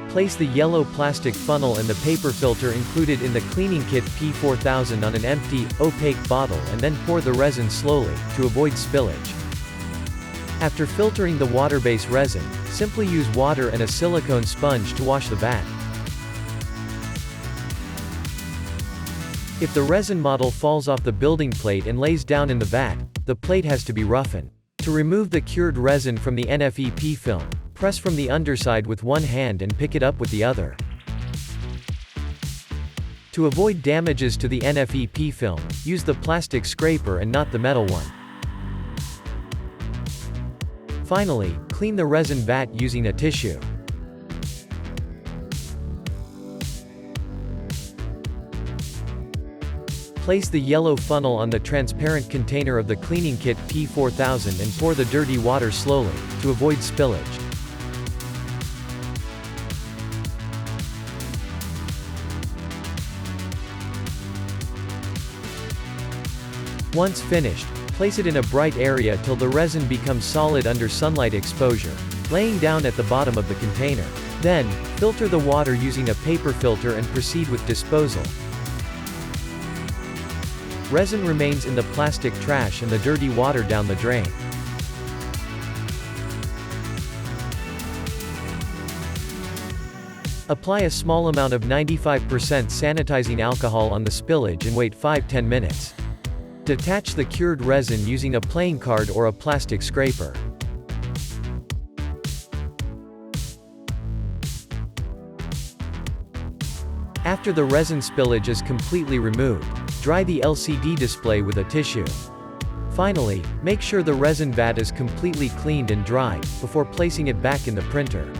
Place the yellow plastic funnel and the paper filter included in the cleaning kit P4000 on an empty, opaque bottle and then pour the resin slowly, to avoid spillage. After filtering the water-based resin, simply use water and a silicone sponge to wash the vat. If the resin model falls off the building plate and lays down in the vat, the plate has to be roughened. To remove the cured resin from the NFEP film, press from the underside with one hand and pick it up with the other. To avoid damages to the NFEP film, use the plastic scraper and not the metal one. Finally, clean the resin vat using a tissue. Place the yellow funnel on the transparent container of the cleaning kit P4000 and pour the dirty water slowly, to avoid spillage. Once finished, place it in a bright area till the resin becomes solid under sunlight exposure, laying down at the bottom of the container. Then, filter the water using a paper filter and proceed with disposal. Resin remains in the plastic trash and the dirty water down the drain. Apply a small amount of 95% sanitizing alcohol on the spillage and wait 5–10 minutes. Detach the cured resin using a playing card or a plastic scraper. After the resin spillage is completely removed, dry the LCD display with a tissue. Finally, make sure the resin vat is completely cleaned and dry, before placing it back in the printer.